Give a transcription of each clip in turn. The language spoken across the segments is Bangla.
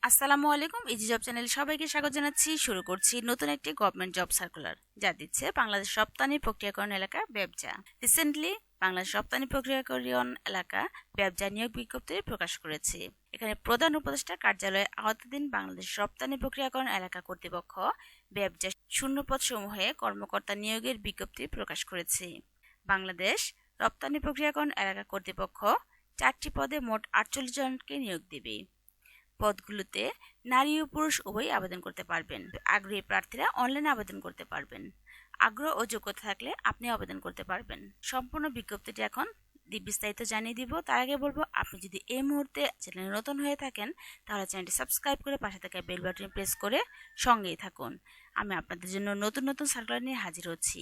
আসসালামু আলাইকুম। ইজি জব চ্যানেলে সবাইকে স্বাগত জানাচ্ছি। শুরু করছি নতুন একটি গভর্নমেন্ট জব সার্কুলার, যা দিচ্ছে বাংলাদেশ রপ্তানি প্রক্রিয়াকরণ এলাকা ব্যবসা। রিসেন্টলি বাংলাদেশ রপ্তানি প্রক্রিয়াকরণ এলাকা ব্যবসা নিয়োগ বিজ্ঞপ্তি প্রকাশ করেছে। এখানে প্রধান উপদেষ্টা কার্যালয়ে আওতাধীন বাংলাদেশ রপ্তানি প্রক্রিয়াকরণ এলাকা কর্তৃপক্ষ ব্যবসা শূন্যপদ সমূহে কর্মকর্তা নিয়োগের বিজ্ঞপ্তি প্রকাশ করেছে। বাংলাদেশ রপ্তানি প্রক্রিয়াকরণ এলাকা কর্তৃপক্ষ 4টি পদে মোট 48 জনকে নিয়োগ দেবে। পদগুলোতে নারী ও পুরুষ উভয়ই আবেদন করতে পারবেন। আগ্রহী প্রার্থীরা অনলাইনে আবেদন করতে পারবেন। আগ্রহ ও যোগ্যতা থাকলে আপনি আবেদন করতে পারবেন। সম্পূর্ণ বিজ্ঞপ্তিটি এখন বিস্তারিত জানিয়ে দিব। তার আগে বলবো, আপনি যদি এই মুহূর্তে চ্যানেলে নতুন হয়ে থাকেন তাহলে চ্যানেলটি সাবস্ক্রাইব করে পাশে থাকা বেল বাটন প্রেস করে সঙ্গেই থাকুন। আমি আপনাদের জন্য নতুন নতুন সার্কুলার নিয়ে হাজির হচ্ছি।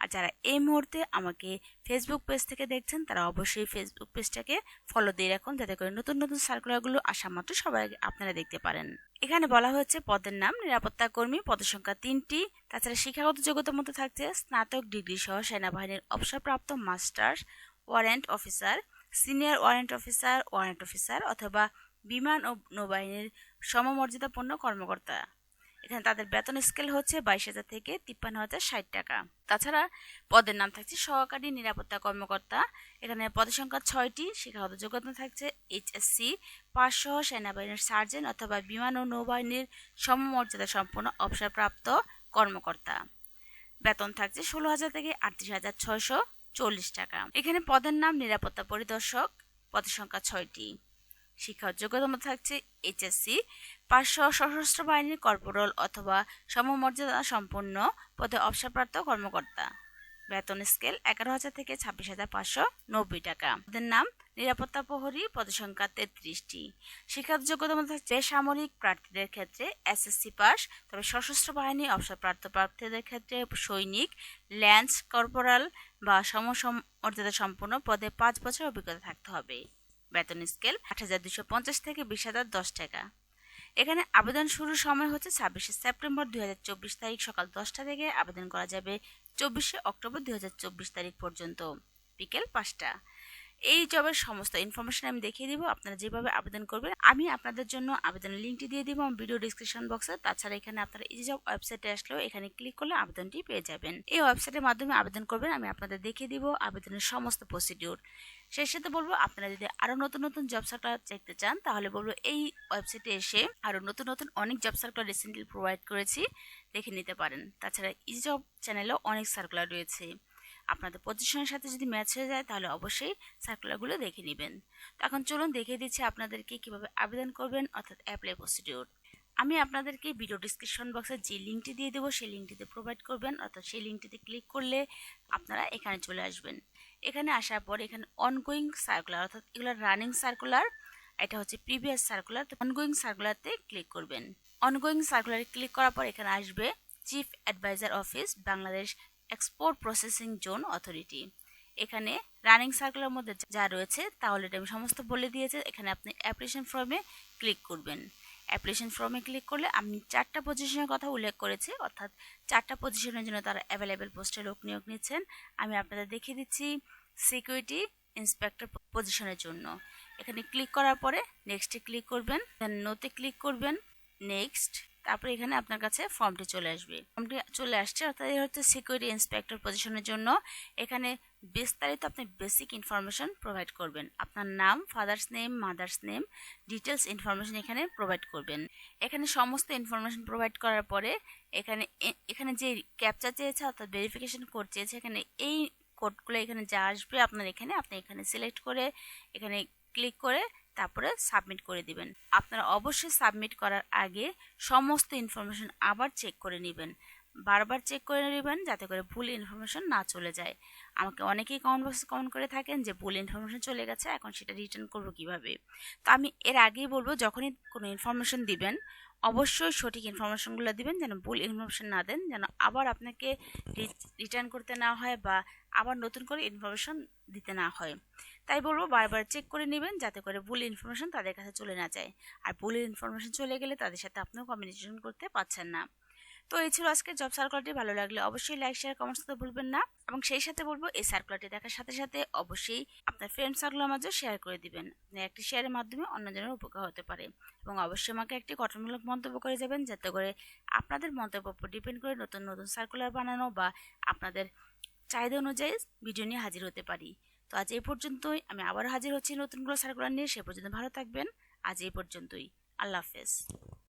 আর যারা এই মুহূর্তে আমাকে ফেসবুক পেজ থেকে দেখছেন তারা অবশ্যই ফেসবুক পেজটাকে ফলো দিয়ে রাখুন, যাতে করে নতুন নতুন সার্কুলারগুলো আসা মাত্র সবাই আপনারা দেখতে পারেন। এখানে বলা হয়েছে পদের নাম নিরাপত্তা কর্মী, পদের সংখ্যা 3টি। তাছাড়া শিক্ষাগত যোগ্যতার মধ্যে থাকছে স্নাতক ডিগ্রি সহ সেনাবাহিনীর অবসরপ্রাপ্ত masters warrant officer, senior warrant officer অথবা বিমান ও নৌবাহিনীর সমমর্যাদাপূর্ণ কর্মকর্তা। এখানে তাদের বেতন স্কেল হচ্ছে 22,000 থেকে 53,060 টাকা। তাছাড়া পদের নাম থাকছে সহকারী নিরাপত্তা কর্মকর্তা। এখানে পদের সংখ্যা 6টি। শিক্ষাগত যোগ্যতা থাকছে এইচএসসি পাস সহ সেনাবাহিনীর সার্জেন্ট অথবা বিমান ও নৌবাহিনীর সমমর্যাদা সম্পন্ন অবসরপ্রাপ্ত কর্মকর্তা। বেতন থাকছে 16,000 থেকে 38,640 টাকা। এখানে পদের নাম নিরাপত্তা পরিদর্শক। পদের সংখ্যা 6টি। শিক্ষা যোগ্যতার মধ্যে থাকছে এইচএসসি পাস সহ সশস্ত্র বাহিনীর কর্পোরাল অথবা সমমর্যাদা সম্পন্ন পদে অবসরপ্রাপ্ত কর্মকর্তা। বেতন স্কেল 11,000 থেকে 26,590 টাকা। পদের নাম নিরাপত্তা প্রহরী। পদের সংখ্যা 33টি। শিক্ষাগত যোগ্যতার মধ্যে থাকছে বেসামরিক প্রার্থীদের ক্ষেত্রে এসএসসি পাস, তবে সশস্ত্র বাহিনী অবসরপ্রাপ্ত প্রার্থীদের ক্ষেত্রে সৈনিক, ল্যান্স কর্পোরাল বা সমমর্যাদা সম্পন্ন পদে 5 বছর অভিজ্ঞতা থাকতে হবে। বেতন স্কেল 8,250 থেকে 20,010 টাকা। এখানে আবেদন শুরুর সময় হচ্ছে 26 সেপ্টেম্বর 2024 তারিখ সকাল 10টা থেকে। আবেদন করা যাবে 24 অক্টোবর 2024 তারিখ পর্যন্ত বিকেল 5টা। এই জবের সমস্ত ইনফরমেশন আমি দেখিয়ে দিব। আপনারা যেভাবে আবেদন করবেন আমি আপনাদের জন্য আবেদনের লিঙ্কটি দিয়ে দিব আমার ভিডিও ডিসক্রিপশন বক্সে। তাছাড়া এখানে আপনারা ইজি জব ওয়েবসাইটে আসলেও এখানে ক্লিক করলে আবেদনটি পেয়ে যাবেন। এই ওয়েবসাইটের মাধ্যমে আবেদন করবেন, আমি আপনাদের দেখিয়ে দিব আবেদনের সমস্ত প্রসিডিউর। সেই সাথে বলবো, আপনারা যদি আরো নতুন নতুন জব সার্কুলার দেখতে চান তাহলে বলবো এই ওয়েবসাইটে এসে আরো নতুন নতুন অনেক জব সার্কুলার রিসেন্টলি প্রোভাইড করেছি, দেখে নিতে পারেন। তাছাড়া ইজি জব চ্যানেলেও অনেক সার্কুলার রয়েছে। আপনাদের পজিশনের সাথে যদি ম্যাচ হয়ে যায় তাহলে অবশ্যই সার্কুলারগুলো দেখে নেবেন। তো এখন চলুন দেখিয়ে দিচ্ছি আপনাদেরকে কিভাবে আবেদন করবেন, অর্থাৎ অ্যাপ্লাই প্রসিডিউর। আমি আপনাদেরকে ভিডিও ডিসক্রিপশন বক্সে যে লিঙ্কটি দিয়ে দেবো সেই লিঙ্কটিতে প্রোভাইড করবেন, অর্থাৎ সেই লিঙ্কটিতে ক্লিক করলে আপনারা এখানে চলে আসবেন। এখানে আসার পর এখানে অনগোয়িং সার্কুলার, অর্থাৎ এগুলো রানিং সার্কুলার, এটা হচ্ছে প্রিভিয়াস সার্কুলার। তো অনগোয়িং সার্কুলারতে ক্লিক করবেন। অনগোয়িং সার্কুলারে ক্লিক করার পর এখানে আসবে chief adviser office, Bangladesh export processing zone authority. এখানে রানিং সার্কুলার মধ্যে যা রয়েছে তাহলে এটা আমি সমস্ত বলে দিয়েছে। এখানে আপনি অ্যাপ্লিকেশন ফর্মে ক্লিক করবেন। অ্যাপ্লিকেশন ফর্মে ক্লিক করলে আমি 4টা পজিশনের কথা উল্লেখ করেছি, অর্থাৎ 4টা পজিশনের জন্য তারা অ্যাভেলেবেল পোস্টে লোক নিয়োগ নিচ্ছেন। আমি আপনাদের দেখিয়ে দিচ্ছি সিকিউরিটি ইন্সপেক্টর পজিশনের জন্য। এখানে ক্লিক করার পরে নেক্সটে ক্লিক করবেন, দেন নোতে ক্লিক করবেন, নেক্সট। তারপরে এখানে আপনার কাছে ফর্মটি চলে আসবে। ফর্মটি চলে আসছে, অর্থাৎ এই হচ্ছে সিকিউরিটি ইন্সপেক্টর পজিশনের জন্য। এখানে বিস্তারিত আপনি বেসিক ইনফরমেশন প্রোভাইড করবেন। আপনার নাম, father's name, mother's name, details information এখানে প্রোভাইড করবেন। এখানে সমস্ত ইনফরমেশন প্রোভাইড করার পরে এখানে যে ক্যাপচা চেয়েছে অর্থাৎ ভেরিফিকেশন কোড চেয়েছে, এখানে এই কোডগুলো এখানে যা আসবে আপনি এখানে সিলেক্ট করে এখানে ক্লিক করে তারপরে সাবমিট করে দিবেন। আপনারা অবশ্যই সাবমিট করার আগে সমস্ত ইনফরমেশন আবার চেক করে নেবেন, বারবার চেক করে নেবেন, যাতে করে ভুল ইনফরমেশন না চলে যায়। আমাকে অনেকেই কমেন্ট বক্সে কমেন্ট করে থাকেন যে ভুল ইনফরমেশন চলে গেছে, এখন সেটা রিটার্ন করবো কিভাবে। তো আমি এর আগেই বলবো, যখনই কোনো ইনফরমেশন দিবেন অবশ্যই সঠিক ইনফরমেশনগুলো দিবেন, যেন ভুল ইনফরমেশন না দেন, যেন আবার আপনাকে রিটার্ন করতে না হয় বা আবার নতুন করে ইনফরমেশন দিতে না হয়। তাই বলবো বারবার চেক করে নেবেন, যাতে করে ভুল ইনফরমেশন তাদের কাছে চলে না যায়। আর ভুল ইনফরমেশন চলে গেলে তাদের সাথে আপনিও কমিউনিকেশন করতে পারছেন না। তো এই ছিল আজকে জব সার্কুলারটি। ভালো লাগলে অবশ্যই লাইক শেয়ার কমেন্টস করতে ভুলবেন না, এবং সেই সাথে বলবো এই সার্কুলারটি দেখার সাথে সাথে অবশ্যই আপনার ফ্রেন্ড সার্কুলের মাঝে শেয়ার করে দিবেন। একটি শেয়ারের মাধ্যমে অন্যজনের উপকার হতে পারে, এবং অবশ্যই আমাকে একটি গঠনমূলক মন্তব্য করে যাবেন, যাতে করে আপনাদের মন্তব্যের উপর ডিপেন্ড করে নতুন নতুন সার্কুলার বানানো বা আপনাদের চাহিদা অনুযায়ী ভিডিও নিয়ে হাজির হতে পারি। তো আজ এই পর্যন্তই, আমি আবার হাজির হচ্ছি নতুনগুলো সার্কুলার নিয়ে। সে পর্যন্ত ভালো থাকবেন। আজ এই পর্যন্তই, আল্লাহ হাফেজ।